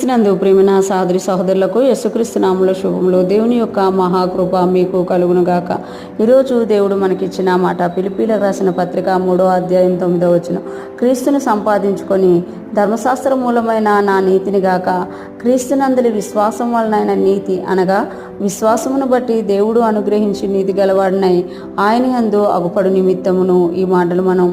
నందు ప్రేమైన సహోదరి సహోదరులకు యేసుక్రీస్తు నామములో శుభములు. దేవుని యొక్క మహాకృప మీకు కలుగును గాక. ఈరోజు దేవుడు మనకిచ్చిన మాట ఫిలిప్పీలకు రాసిన పత్రిక 3వ అధ్యాయం 9వ వచనం. క్రీస్తును సంపాదించుకొని ధర్మశాస్త్ర మూలమైన నా నీతిని గాక క్రీస్తునందలి విశ్వాసం వలనైన నీతి అనగా విశ్వాసమును బట్టి దేవుడు అనుగ్రహించి నీతి గలవాడినై ఆయన యందు అగుపడు నిమిత్తమును. ఈ మాటలు మనం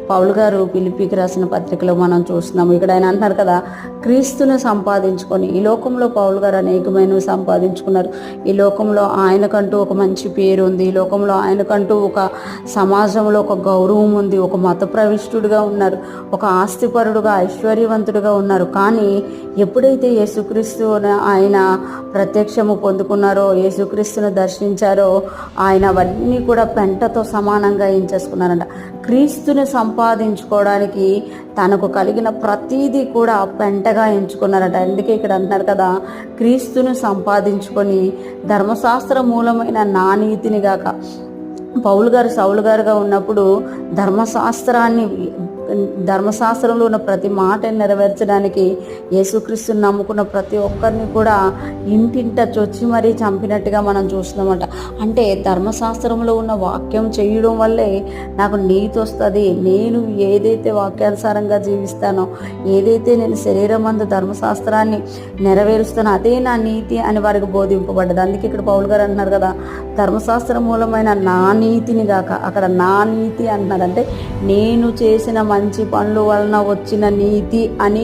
పౌలు గారు ఫిలిప్పీకి రాసిన పత్రికలో మనం చూస్తున్నాము. ఇక్కడ ఆయన అంటున్నారు కదా, క్రీస్తును సంపాదించుకొని. ఈ లోకంలో పౌలు గారు అనేకమైనవి సంపాదించుకున్నారు. ఈ లోకంలో ఆయనకంటూ ఒక మంచి పేరు ఉంది. ఈ లోకంలో ఆయనకంటూ ఒక సమాజంలో ఒక గౌరవం ఉంది. ఒక మత ప్రవిష్టుడుగా ఉన్నారు, ఒక ఆస్తిపరుడుగా ఐశ్వర్యవంతుడుగా ఉన్నారు. కానీ ఎప్పుడైతే యేసుక్రీస్తు ఆయన ప్రత్యక్షము పొందుకున్నారో, యేసుక్రీస్తును దర్శించారో, ఆయన అవన్నీ కూడా పెంటతో సమానంగా ఏం చేసుకున్నారంట. క్రీస్తుని సంపాదించుకోవడానికి తనకు కలిగిన ప్రతీది కూడా పెంటగా ఎంచుకున్నారట. అందుకే ఇక్కడ అంటున్నారు కదా, క్రీస్తును సంపాదించుకొని ధర్మశాస్త్ర మూలమైన నా నీతిని గాక. పౌలు గారు సౌలు గారుగా ఉన్నప్పుడు ధర్మశాస్త్రంలో ఉన్న ప్రతి మాటని నెరవేర్చడానికి యేసుక్రీస్తుని నమ్ముకున్న ప్రతి ఒక్కరిని కూడా ఇంటింట చొచ్చి మరీ చంపినట్టుగా మనం చూస్తున్నామట. అంటే ధర్మశాస్త్రంలో ఉన్న వాక్యం చేయడం వల్లే నాకు నీతి వస్తుంది. నేను ఏదైతే వాక్యానుసారంగా జీవిస్తానో, ఏదైతే నేను శరీరం అందు ధర్మశాస్త్రాన్ని నెరవేరుస్తానో అదే నా నీతి అని వారికి బోధింపబడ్డది. అందుకే ఇక్కడ పౌలు గారు అంటున్నారు కదా, ధర్మశాస్త్ర మూలమైన నా నీతిని గాక. అక్కడ నా నీతి అంటున్నారు, అంటే నేను చేసిన మంచి పనుల వలన వచ్చిన నీతి అని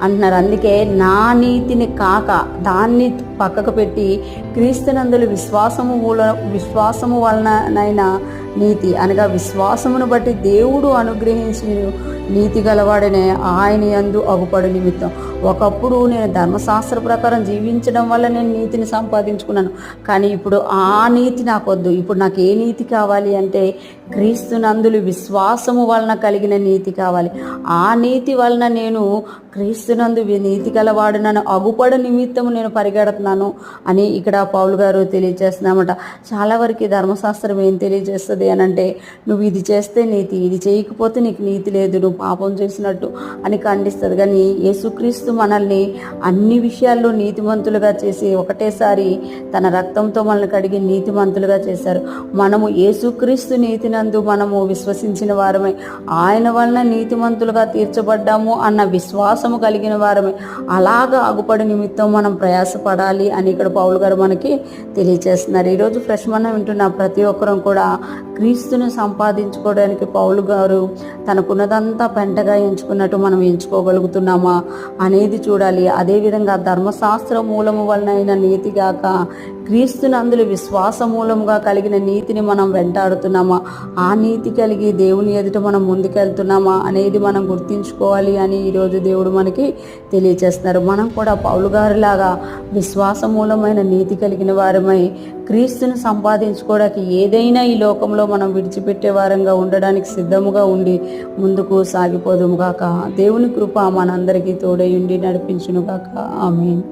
అంటున్నారు. అందుకే నా నీతిని కాక దాన్ని పక్కకు పెట్టి క్రీస్తునందులు విశ్వాసము వలనైనా నీతి అనగా విశ్వాసమును బట్టి దేవుడు అనుగ్రహించి నీతి గలవాడనే ఆయన యందు అగుపడు నిమిత్తం. ఒకప్పుడు నేను ధర్మశాస్త్ర ప్రకారం జీవించడం వల్ల నేను నీతిని సంపాదించుకున్నాను. కానీ ఇప్పుడు ఆ నీతి నాకు వద్దు. ఇప్పుడు నాకు ఏ నీతి కావాలి అంటే క్రీస్తునందులు విశ్వాసము వలన కలిగిన నీతి కావాలి. ఆ నీతి వలన నేను క్రీస్తునందు నీతి గలవాడునను అగుపడు నిమిత్తము నేను పరిగెడుతున్నాను అని ఇక్కడ పౌలు గారు తెలియజేస్తున్నామట. చాలా వరకు ధర్మశాస్త్రం ఏం తెలియజేస్తుంది అని అంటే, నువ్వు ఇది చేస్తే నీతి, ఇది చేయకపోతే నీకు నీతి లేదు, నువ్వు పాపం చేసినట్టు అని ఖండిస్తుంది. కానీ యేసుక్రీస్తు మనల్ని అన్ని విషయాల్లో నీతిమంతులుగా చేసి ఒకటేసారి తన రక్తంతో మనల్ని కడిగి నీతిమంతులుగా చేశారు. మనము యేసుక్రీస్తు నీతినందు మనము విశ్వసించిన వారమే, ఆయన వలన నీతిమంతులుగా తీర్చబడ్డాము అన్న విశ్వాసము కలిగిన వారమే. అలాగా అగుపడి నిమిత్తం మనం ప్రయాసపడాలి అని ఇక్కడ పౌలు గారు మనకి తెలియజేస్తున్నారు. ఈరోజు ఫ్రెష్ మనం వింటున్న ప్రతి ఒక్కరం కూడా క్రీస్తును సంపాదించుకోవడానికి పౌలు గారు తనకున్నదంతా పెంటగా ఎంచుకున్నట్టు మనం ఎంచుకోగలుగుతున్నామా అనేది చూడాలి. అదేవిధంగా ధర్మశాస్త్ర మూలము వలన నీతిగాక క్రీస్తునందులు విశ్వాస మూలముగా కలిగిన నీతిని మనం వెంటాడుతున్నామా, ఆ నీతి కలిగి దేవుని ఎదుట మనం ముందుకెళ్తున్నామా అనేది మనం గుర్తించుకోవాలి అని ఈరోజు దేవుడు మనకి తెలియజేస్తున్నారు. మనం కూడా పౌలు గారిలాగా విశ్వాస మూలమైన నీతి కలిగిన వారమై క్రీస్తును సంపాదించుకోవడానికి ఏదైనా ఈ లోకంలో మనం విడిచిపెట్టే వారంగా ఉండడానికి సిద్ధముగా ఉండి ముందుకు సాగిపోదుము గాక. దేవుని కృప మనందరికీ తోడై ఉండి నడిపించును గాక. ఆమేన్.